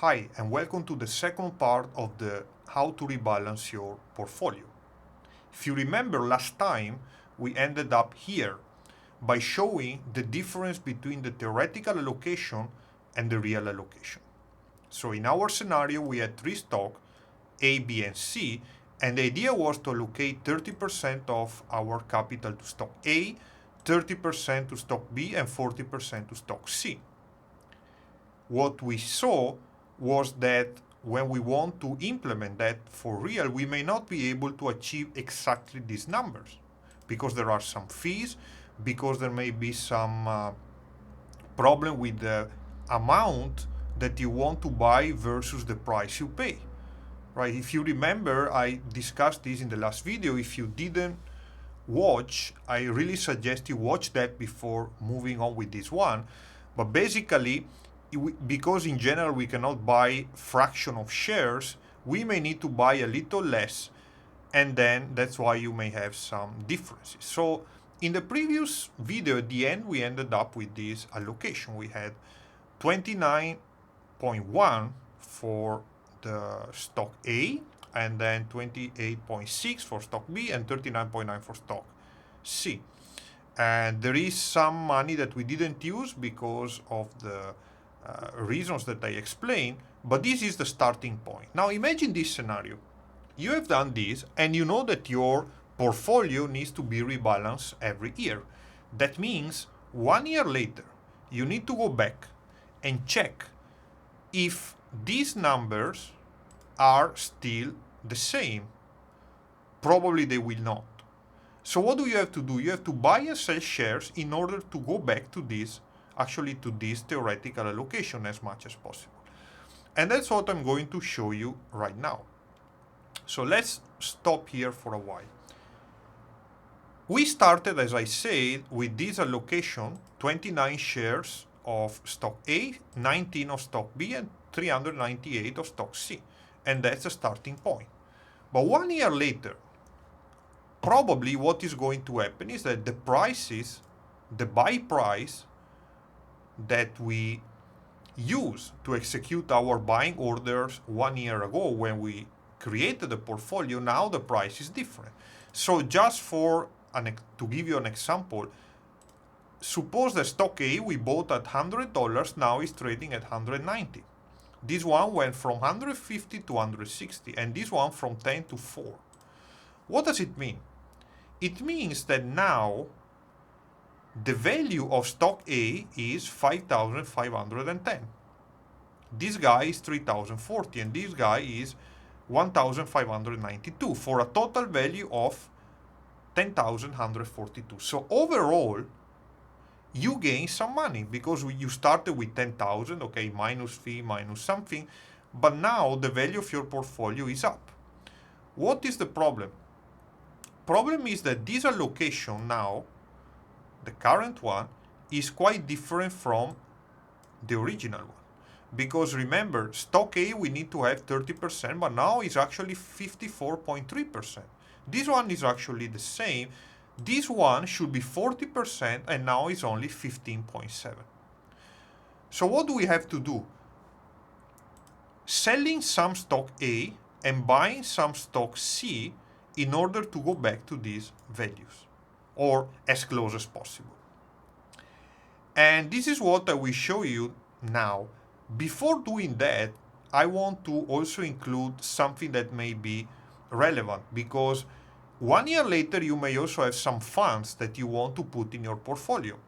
Hi, and welcome to the second part of the how to rebalance your portfolio. If you remember last time, we ended up here by showing the difference between the theoretical allocation and the real allocation. So in our scenario, we had three stocks, A, B, and C, and the idea was to allocate 30% of our capital to stock A, 30% to stock B, and 40% to stock C. What we saw was that when we want to implement that for real, we may not be able to achieve exactly these numbers because there are some fees, because there may be some problem with the amount that you want to buy versus the price you pay. Right? If you remember, I discussed this in the last video. If you didn't watch, I really suggest you watch that before moving on with this one. But basically, because in general we cannot buy fraction of shares, we may need to buy a little less, and then that's why you may have some differences. So in the previous video, at the end, we ended up with this allocation. We had 29.1 for the stock A, and then 28.6 for stock B, and 39.9 for stock C. And there is some money that we didn't use because of the reasons that I explained, but this is the starting point. Now imagine this scenario. You have done this, and you know that your portfolio needs to be rebalanced every year. That means 1 year later, you need to go back and check if these numbers are still the same. Probably they will not. So what do you have to do? You have to buy and sell shares in order to go back to this, actually to this theoretical allocation as much as possible. And that's what I'm going to show you right now. So let's stop here for a while. We started, as I said, with this allocation, 29 shares of stock A, 19 of stock B, and 398 of stock C. And that's a starting point. But 1 year later, probably what is going to happen is that the prices, the buy price that we use to execute our buying orders 1 year ago when we created the portfolio, now the price is different. So just to give you an example, suppose the stock A we bought at $100, now is trading at 190. This one went from 150 to 160, and this one from 10 to 4. What does it mean? It means that now the value of stock A is 5,510. This guy is 3,040, and this guy is 1,592, for a total value of 10,142. So overall, you gain some money because you started with 10,000, okay, minus fee, minus something, but now the value of your portfolio is up. What is the problem? Problem is that this allocation now, the current one, is quite different from the original one. Because remember, stock A we need to have 30%, but now it's actually 54.3%. This one is actually the same. This one should be 40%, and now it's only 15.7. So what do we have to do? Selling some stock A and buying some stock C in order to go back to these values, or as close as possible. And this is what I will show you now. Before doing that, I want to also include something that may be relevant, because 1 year later you may also have some funds that you want to put in your portfolio.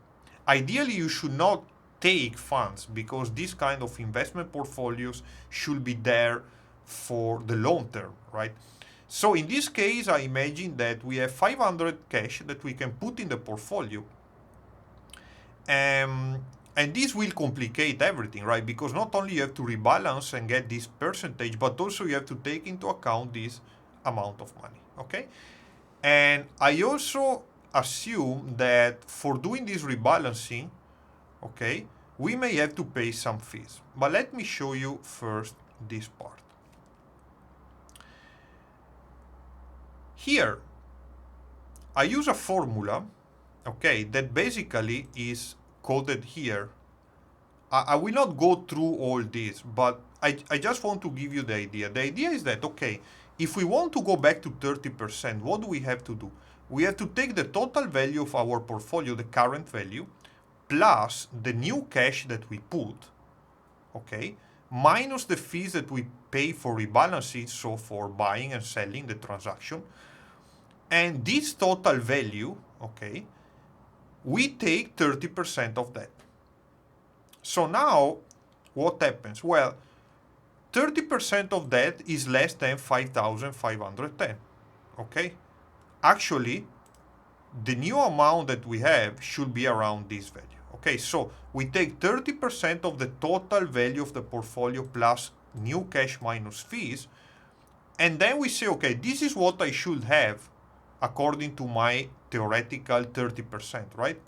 Ideally, you should not take funds, because these kind of investment portfolios should be there for the long term, right? So in this case, I imagine that we have 500 cash that we can put in the portfolio. And this will complicate everything, right? Because not only you have to rebalance and get this percentage, but also you have to take into account this amount of money, okay? And I also assume that for doing this rebalancing, okay, we may have to pay some fees. But let me show you first this part. Here, I use a formula, okay, that basically is coded here I will not go through all this, but I just want to give you the idea. The idea is that, okay, if we want to go back to 30%, what do we have to do? We have to take the total value of our portfolio, the current value, plus the new cash that we put, okay, minus the fees that we pay for rebalancing, so for buying and selling the transaction. And this total value, okay, we take 30% of that. So now, what happens? Well, 30% of that is less than 5,510, okay? Actually, the new amount that we have should be around this value. Okay, so we take 30% of the total value of the portfolio plus new cash minus fees, and then we say, okay, this is what I should have according to my theoretical 30%, right?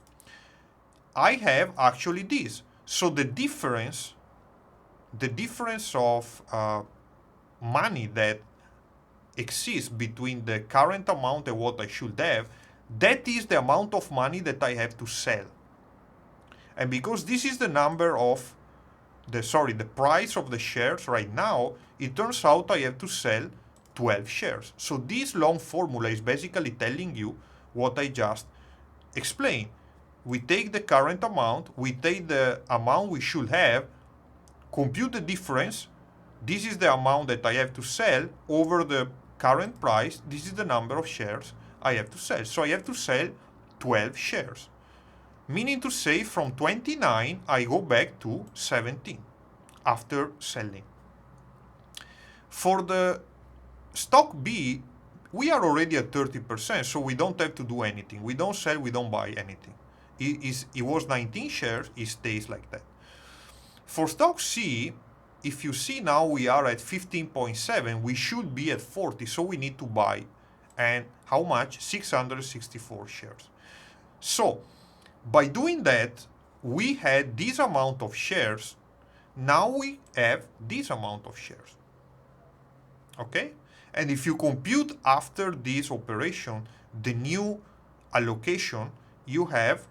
I have actually this. So the difference of money that exists between the current amount and what I should have, that is the amount of money that I have to sell. And because this is the number of the price of the shares right now, it turns out I have to sell 12 shares. So this long formula is basically telling you what I just explained. We take the current amount, we take the amount we should have, compute the difference. This is the amount that I have to sell over the current price. This is the number of shares I have to sell. So I have to sell 12 shares. Meaning to say from 29, I go back to 17 after selling. For the stock B, we are already at 30%, so we don't have to do anything. We don't sell, we don't buy anything. It was 19 shares, it stays like that. For stock C, if you see now we are at 15.7, we should be at 40, so we need to buy. And how much? 664 shares. So, by doing that, we had this amount of shares. Now we have this amount of shares. Okay? And if you compute after this operation, the new allocation, you have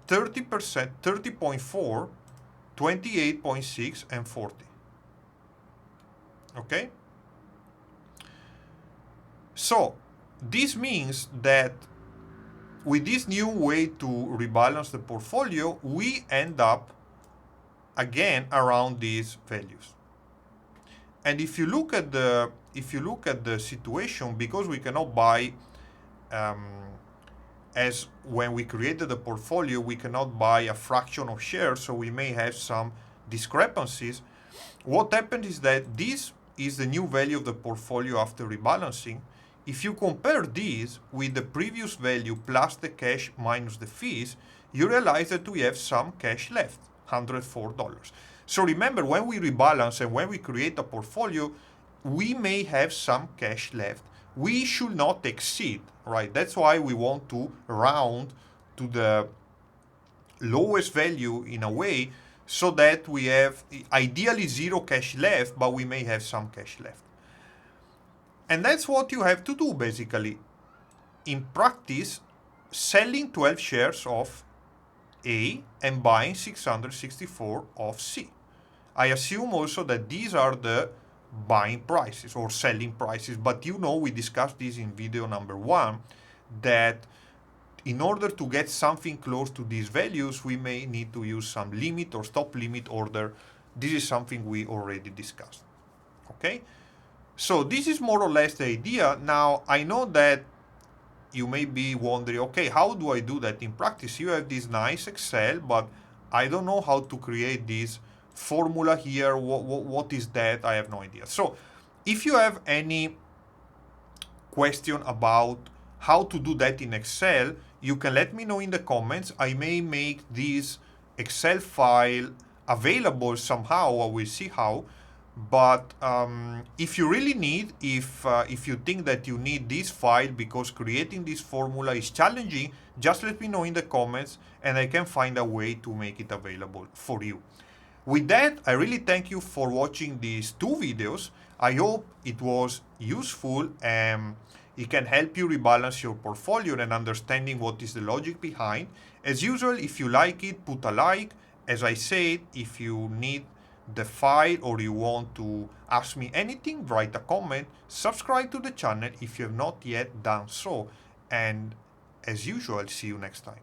30%, 30.4, 28.6, and 40. Okay? So, this means that with this new way to rebalance the portfolio, we end up again around these values. And if you look at the situation, because we cannot buy as when we created the portfolio, we cannot buy a fraction of shares, so we may have some discrepancies. What happened is that this is the new value of the portfolio after rebalancing. If you compare this with the previous value plus the cash minus the fees, you realize that we have some cash left, $104. So remember, when we rebalance and when we create a portfolio, we may have some cash left. We should not exceed, right? That's why we want to round to the lowest value in a way, so that we have ideally zero cash left, but we may have some cash left. And that's what you have to do, basically. In practice, selling 12 shares of A and buying 664 of C. I assume also that these are the buying prices or selling prices, but we discussed this in video number 1, that in order to get something close to these values, we may need to use some limit or stop limit order. This is something we already discussed. Okay? So this is more or less the idea. Now, I know that you may be wondering, okay, how do I do that in practice? You have this nice Excel, but I don't know how to create this formula here. What is that? I have no idea. So if you have any question about how to do that in Excel, you can let me know in the comments. I may make this Excel file available somehow. I will see how. But if you really need, if you think that you need this file because creating this formula is challenging, just let me know in the comments and I can find a way to make it available for you. With that, I really thank you for watching these 2 videos. I hope it was useful and it can help you rebalance your portfolio and understanding what is the logic behind. As usual, if you like it, put a like As I said, if you need the file or you want to ask me anything, write a comment, subscribe to the channel if you have not yet done so, and as usual, see you next time.